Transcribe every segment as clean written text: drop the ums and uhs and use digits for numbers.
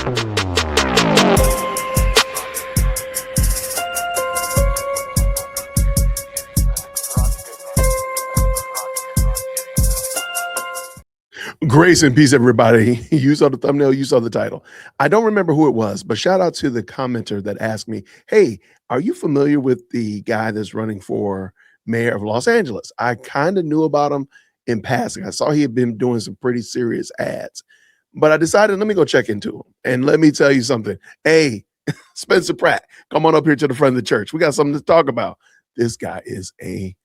Grace and peace, everybody. You saw the thumbnail, you saw the title. I don't remember who it was, but shout out to the commenter that asked me, hey, are you familiar with the guy that's running for mayor of Los Angeles? I kind of knew about him in passing. I saw he had been doing some pretty serious ads, but I decided, let me go check into him. And let me tell you something. Hey, Spencer Pratt, come on up here to the front of the church. We got something to talk about. This guy is a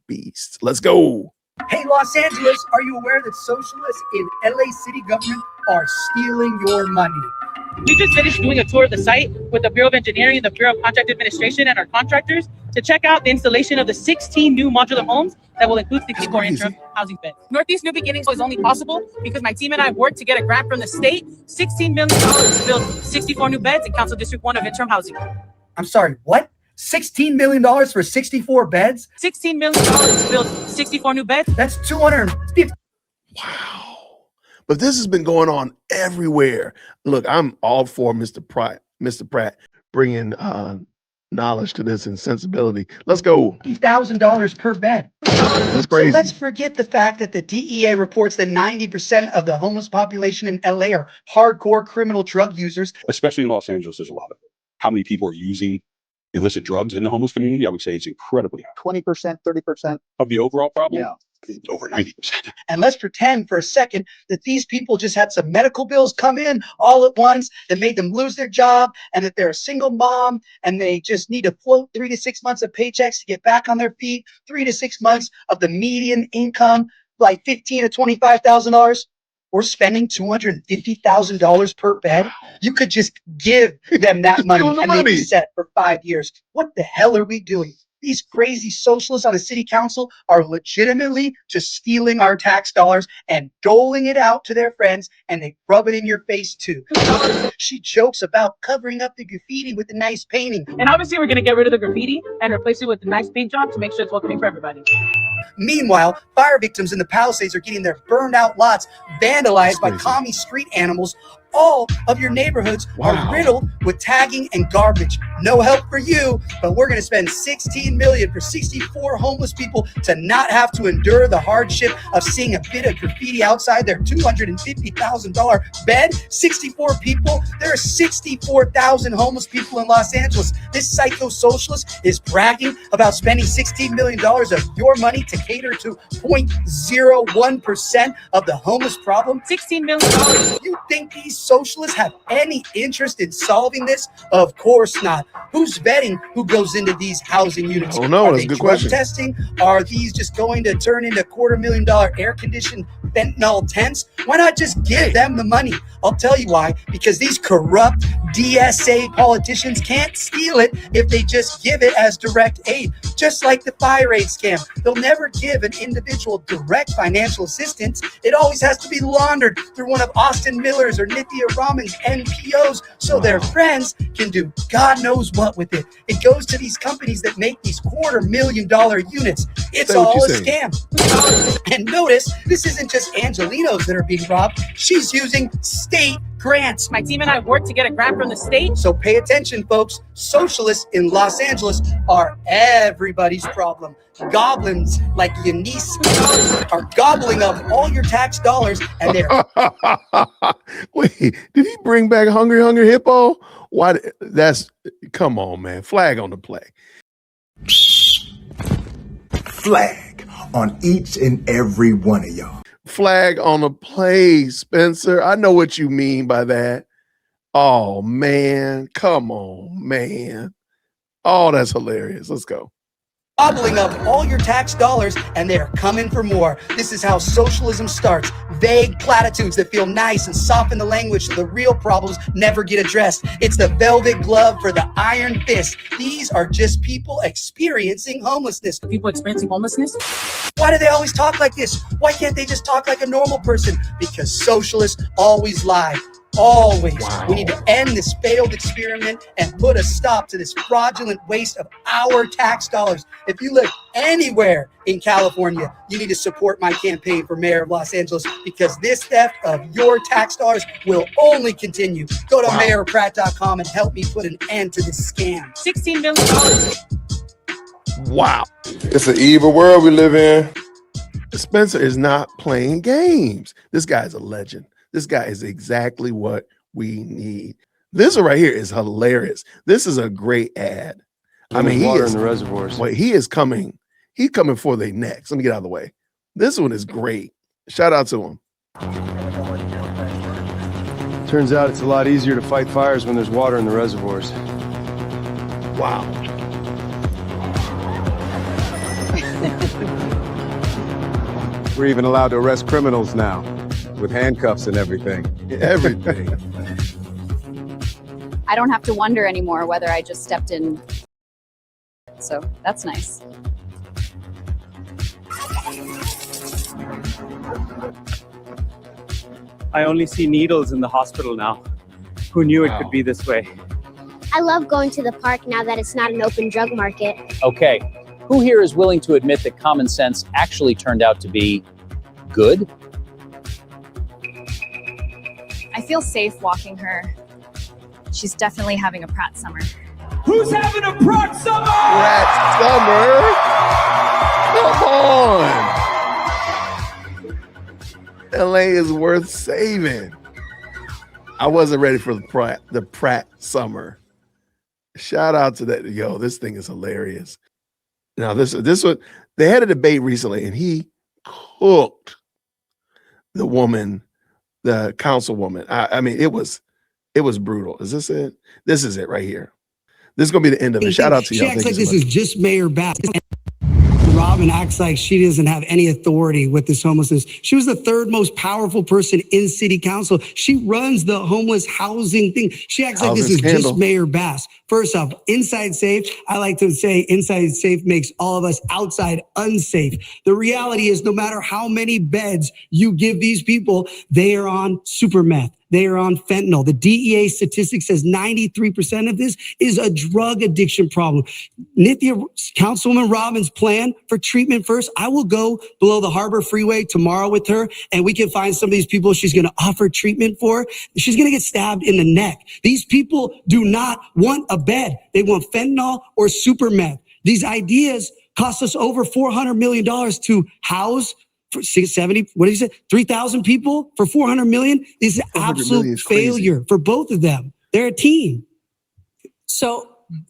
beast. Let's go. Hey, Los Angeles, are you aware that socialists in LA city government are stealing your money? We just finished doing a tour of the site with the Bureau of Engineering, the Bureau of Contract Administration, and our contractors to check out the installation of the 16 new modular homes that will include 64 interim housing beds. Northeast New Beginnings was only possible because my team and I worked to get a grant from the state, $16 million to build 64 new beds in Council District 1 of interim housing. I'm sorry, what? $16 million for 64 beds? $16 million to build 64 new beds? That's 250. Wow. But this has been going on everywhere. Look, I'm all for Mr. Pratt bringing knowledge to this and sensibility. Let's go. $50,000 per bed. That's crazy. So let's forget the fact that the DEA reports that 90% of the homeless population in LA are hardcore criminal drug users. Especially in Los Angeles, there's a lot of it. How many people are using illicit drugs in the homeless community? I would say it's incredibly high. 20%, 30%. Of the overall problem? Yeah. It's over 90%. And let's pretend for a second that these people just had some medical bills come in all at once that made them lose their job, and that they're a single mom and they just need to float 3 to 6 months of paychecks to get back on their feet, 3 to 6 months of the median income, like $15,000 to $25,000. We're spending $250,000 per bed. You could just give them that money and they'd be set for 5 years. What the hell are we doing? These crazy socialists on the city council are legitimately just stealing our tax dollars and doling it out to their friends, and they rub it in your face too. She jokes about covering up the graffiti with a nice painting. And obviously we're going to get rid of the graffiti and replace it with a nice paint job to make sure it's welcoming for everybody. Meanwhile, fire victims in the Palisades are getting their burned out lots vandalized by commie street animals. All of your neighborhoods are riddled with tagging and garbage. No help for you, but we're going to spend $16 million for 64 homeless people to not have to endure the hardship of seeing a bit of graffiti outside their $250,000 bed. 64 people. There are 64,000 homeless people in Los Angeles. This psycho-socialist is bragging about spending $16 million of your money to cater to 0.01% of the homeless problem. $16 million. You think these socialists have any interest in solving this? Of course not. Who's vetting who goes into these housing units? Oh no, Are that's they a good drug question. testing? Are these just going to turn into $250,000 air-conditioned fentanyl tents? Why not just give them the money? I'll tell you why. Because these corrupt DSA politicians can't steal it if they just give it as direct aid. Just like the fire aid scam. They'll never give an individual direct financial assistance. It always has to be laundered through one of Austin Miller's or Nithya Raman's NPOs so their friends can do God knows what with it. It goes to these companies that make these $250,000 units. It's all a scam. And notice, this isn't just Angelinos that are being robbed. She's using state grants. My team and I worked to get a grant from the state. So pay attention, folks. Socialists in Los Angeles are everybody's problem. Goblins like your niece are gobbling up all your tax dollars, and they're... Wait, did he bring back Hungry Hippo? Why? Come on, man. Flag on the play. Flag on each and every one of y'all. Flag on the play, Spencer. I know what you mean by that. Oh, man. Come on, man. Oh, that's hilarious. Let's go. Gobbling up all your tax dollars, and they're coming for more. This is how socialism starts. Vague platitudes that feel nice and soften the language so the real problems never get addressed. It's the velvet glove for the iron fist. These are just people experiencing homelessness. People experiencing homelessness? Why do they always talk like this? Why can't they just talk like a normal person? Because socialists always lie. always. We need to end this failed experiment and put a stop to this fraudulent waste of our tax dollars. If you live anywhere in California, you need to support my campaign for mayor of Los Angeles, because this theft of your tax dollars will only continue. Go to mayorpratt.com and help me put an end to this scam. $16 million. Wow. It's an evil world we live in. Spencer is not playing games. This guy is a legend. This guy is exactly what we need. This one right here is hilarious. This is a great ad. I mean, he is in the reservoirs. Wait, he is coming. He's coming for the next. Let me get out of the way. This one is great. Shout out to him. Turns out it's a lot easier to fight fires when there's water in the reservoirs. Wow. We're even allowed to arrest criminals now with handcuffs and everything. Everything. I don't have to wonder anymore whether I just stepped in. So that's nice. I only see needles in the hospital now. Who knew it could be this way? I love going to the park now that it's not an open drug market. Okay, who here is willing to admit that common sense actually turned out to be good? I feel safe walking her. She's definitely having a Pratt summer. Who's having a Pratt summer? Pratt summer. Come on. LA is worth saving. I wasn't ready for the Pratt summer. Shout out to that. Yo, this thing is hilarious. Now, this one, they had a debate recently, and he cooked the woman, the councilwoman. I mean, it was brutal. Is this it? This is it right here. This is gonna be the end of it. Shout out to y'all. She acts like this is just Mayor Bass. Robin acts like she doesn't have any authority with this homelessness. She was the third most powerful person in city council. She runs the homeless housing thing. She acts like this is just Mayor Bass. First off, inside safe. I like to say inside safe makes all of us outside unsafe. The reality is no matter how many beds you give these people, they are on super meth. They are on fentanyl. The DEA statistic says 93% of this is a drug addiction problem. Nithya, Councilwoman Robin's plan for treatment first, I will go below the Harbor Freeway tomorrow with her, and we can find some of these people she's going to offer treatment for. She's going to get stabbed in the neck. These people do not want a bed. They want fentanyl or super meth. These ideas cost us over $400 million to house. For 70, what did he say? 3,000 people for $400 million is an absolute failure for both of them. They're a team. So,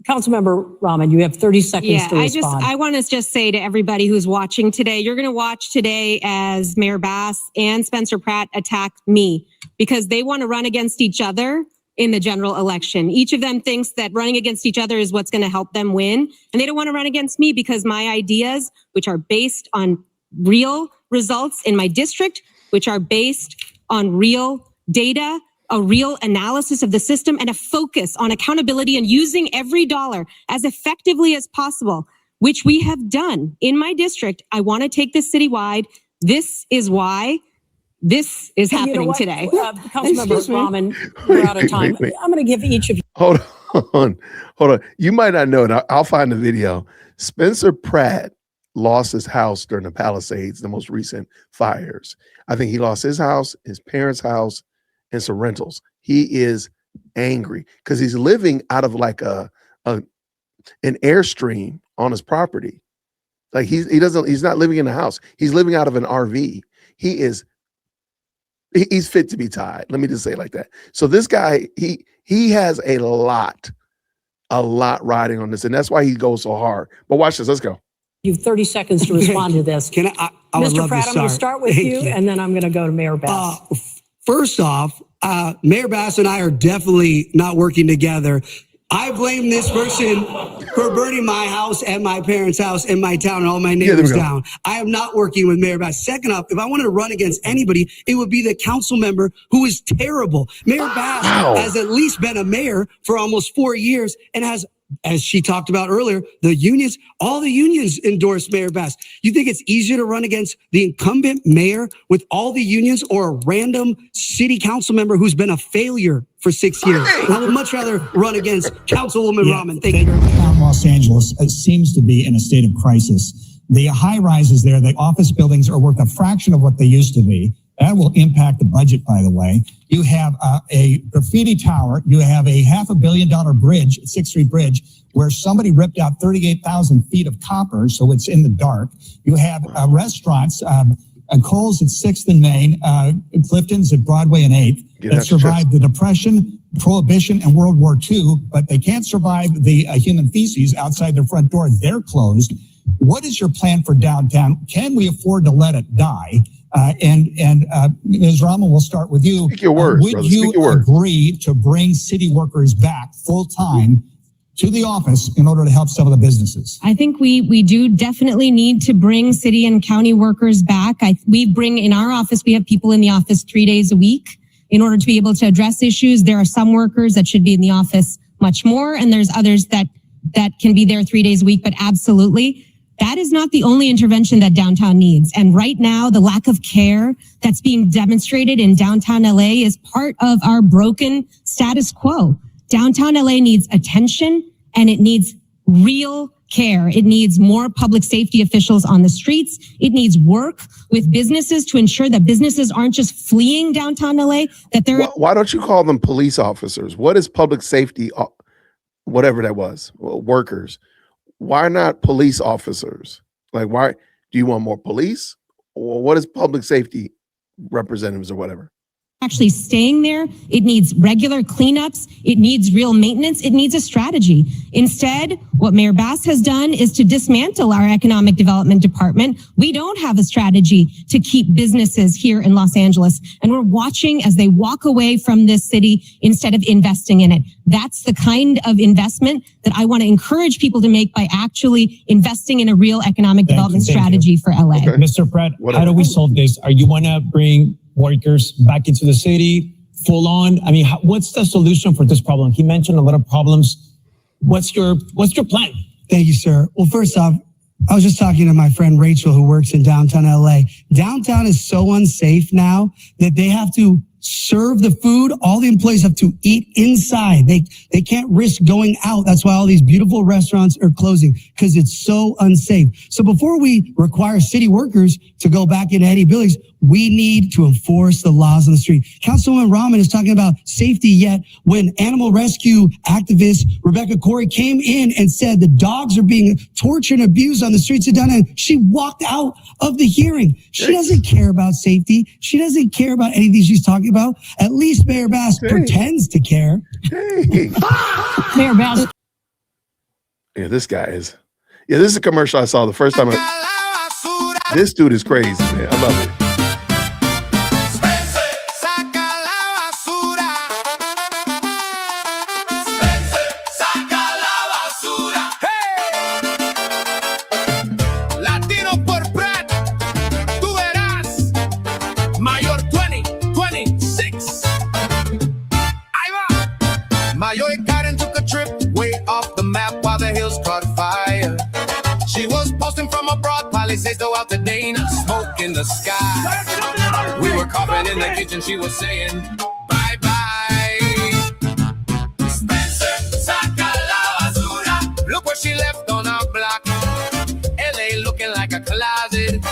Councilmember Rahman, you have 30 seconds to respond. I want to just say to everybody who's watching today, you're going to watch today as Mayor Bass and Spencer Pratt attack me because they want to run against each other in the general election. Each of them thinks that running against each other is what's going to help them win. And they don't want to run against me because my ideas, which are based on real results in my district, which are based on real data, a real analysis of the system, and a focus on accountability and using every dollar as effectively as possible, which we have done in my district. I want to take this citywide. This is why this is happening today. Councilmember Rahman, we're out of time. Wait. I'm going to give each of you. Hold on. You might not know it. I'll find the video. Spencer Pratt lost his house during the Palisades, the most recent fires. I think he lost his house, his parents' house, and some rentals. He is angry because he's living out of like an airstream on his property. Like he's not living in a house. He's living out of an RV. He's fit to be tied. Let me just say it like that. So this guy, he has a lot riding on this, and that's why he goes so hard. But watch this. Let's go. You have 30 seconds to respond to this. Can I would Mr. love Pratt, to I'm going to start with you, and then I'm going to go to Mayor Bass. First off, Mayor Bass and I are definitely not working together. I blame this person for burning my house and my parents' house and my town and all my neighbors down. I am not working with Mayor Bass. Second off, if I wanted to run against anybody, it would be the council member who is terrible. Mayor Bass has at least been a mayor for almost 4 years and has as she talked about earlier, the unions, all the unions endorsed Mayor Bass. You think it's easier to run against the incumbent mayor with all the unions or a random city council member who's been a failure for 6 years? I would much rather run against Councilwoman Rahman. Thank you. Los Angeles seems to be in a state of crisis. The high rises there, the office buildings are worth a fraction of what they used to be. That will impact the budget, by the way. You have a graffiti tower. You have a $500 million bridge, 6th Street Bridge, where somebody ripped out 38,000 feet of copper, so it's in the dark. You have restaurants, Kohl's at 6th and Main, Clifton's at Broadway and 8th, that survived the Depression, Prohibition, and World War II, but they can't survive the human feces outside their front door. They're closed. What is your plan for downtown? Can we afford to let it die? Ms. Rahman, we'll start with you. Speak your words, would brother. you Speak your words. agree to bring city workers back full time to the office in order to help some of the businesses? I think we do definitely need to bring city and county workers back. We bring in our office, we have people in the office 3 days a week in order to be able to address issues. There are some workers that should be in the office much more, and there's others that can be there 3 days a week, but absolutely. That is not the only intervention that downtown needs. And right now, the lack of care that's being demonstrated in downtown LA is part of our broken status quo. Downtown LA needs attention and it needs real care. It needs more public safety officials on the streets. It needs work with businesses to ensure that businesses aren't just fleeing downtown LA, that they're... Why don't you call them police officers? What is public safety, whatever that was, workers? Why not police officers? Like, why do you want more police? Or what is public safety representatives or whatever? Actually staying there. It needs regular cleanups. It needs real maintenance. It needs a strategy. Instead, what Mayor Bass has done is to dismantle our economic development department. We don't have a strategy to keep businesses here in Los Angeles. And we're watching as they walk away from this city instead of investing in it. That's the kind of investment that I want to encourage people to make by actually investing in a real economic development strategy for LA. Okay. Mr. Pratt, how do we solve this? Are you want to bring workers back into the city full on? I mean, what's the solution for this problem? He mentioned a lot of problems. What's your plan? Thank you, sir. Well, first off, I was just talking to my friend Rachel, who works in downtown LA. Downtown is so unsafe now that they have to serve the food. All the employees have to eat inside. They can't risk going out. That's why all these beautiful restaurants are closing, because it's so unsafe. So before we require city workers to go back into any buildings, we need to enforce the laws on the street. Councilwoman Rahman is talking about safety, yet when animal rescue activist Rebecca Corey came in and said the dogs are being tortured and abused on the streets of downtown, she walked out of the hearing. She doesn't care about safety. She doesn't care about anything she's talking about. At least Mayor Bass pretends to care. Mayor Bass. Yeah, this guy is. Yeah, this is a commercial I saw the first time. This dude is crazy, man. I love it. Go out to Dana, smoke in the sky. We were coughing in the kitchen, she was saying, bye bye. Spencer, saca la basura. Look what she left on our block. LA looking like a closet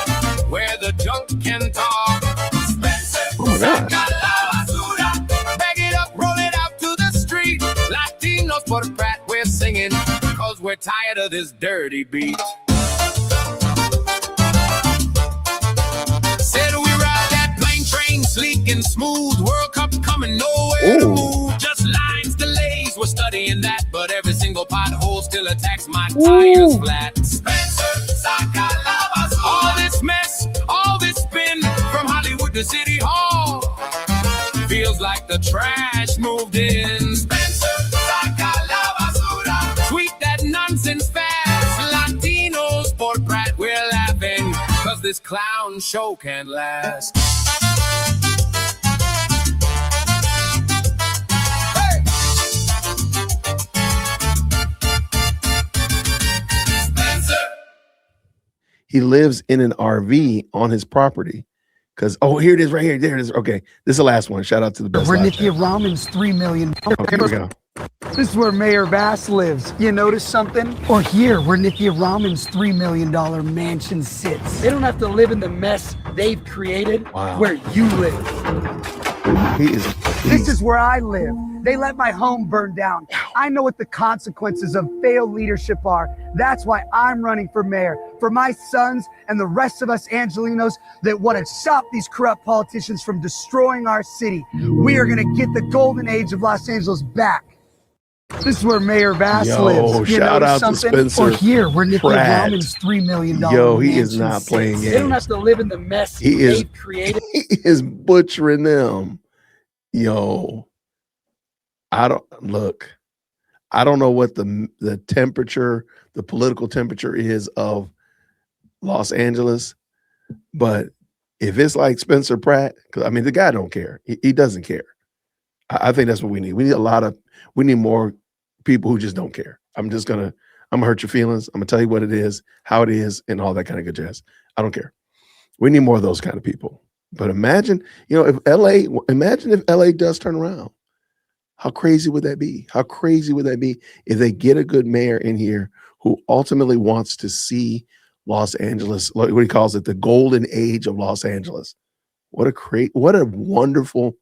where the junk can talk. Spencer, saca la basura. Bag it up, roll it out to the street. Latinos for Pratt, we're singing, cause we're tired of this dirty beat. Sleek and smooth, World Cup coming, nowhere to move. Just lines, delays, we're studying that. But every single pothole still attacks my tires flat. Spencer, saca la basura. All this mess, all this spin, from Hollywood to City Hall. Feels like the trash moved in. Spencer, saca la basura. Tweet that nonsense fast. Latinos for Pratt, we're laughing, cause this clown show can't last. He lives in an RV on his property. Because, here it is right here. There it is. Okay. This is the last one. Shout out to the best. Where Nithya Raman's $3 million. Okay, here we go. This is where Mayor Bass lives. You notice something? Or here, where Nithya Raman's $3 million mansion sits. They don't have to live in the mess they've created where you live. This is where I live. They let my home burn down. I know what the consequences of failed leadership are. That's why I'm running for mayor. For my sons and the rest of us Angelinos that want to stop these corrupt politicians from destroying our city. We are going to get the golden age of Los Angeles back. This is where Mayor Bass lives. You Shout out something? to Spencer Or here, where Nithya Pratt. Raman's $3 million. He is not playing games. They don't have to live in the mess they've created. He is butchering them. I don't know what the temperature, the political temperature is of Los Angeles, but if it's like Spencer Pratt, because the guy don't care. He doesn't care. I think that's what we need. We need more people who just don't care. I'm gonna hurt your feelings. I'm gonna tell you what it is, how it is, and all that kind of good jazz. I don't care. We need more of those kind of people. But imagine if LA does turn around. How crazy would that be? How crazy would that be if they get a good mayor in here who ultimately wants to see Los Angeles, what he calls it, the golden age of Los Angeles. What a wonderful,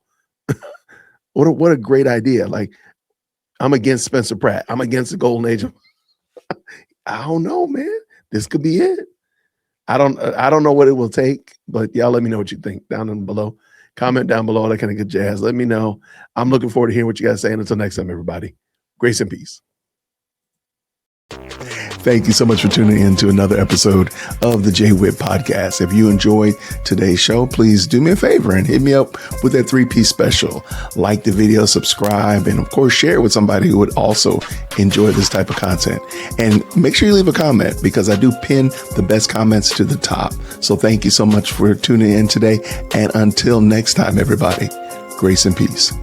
what a great idea. Like, I'm against Spencer Pratt. I'm against the golden age of, I don't know, man. This could be it. I don't know what it will take, but y'all let me know what you think down below. Comment down below, all that kind of good jazz. Let me know. I'm looking forward to hearing what you guys say. And until next time, everybody, grace and peace. Thank you so much for tuning in to another episode of the JWhit Podcast. If you enjoyed today's show, please do me a favor and hit me up with that 3-piece special. Like the video, subscribe, and of course, share it with somebody who would also enjoy this type of content. And make sure you leave a comment because I do pin the best comments to the top. So thank you so much for tuning in today. And until next time, everybody, grace and peace.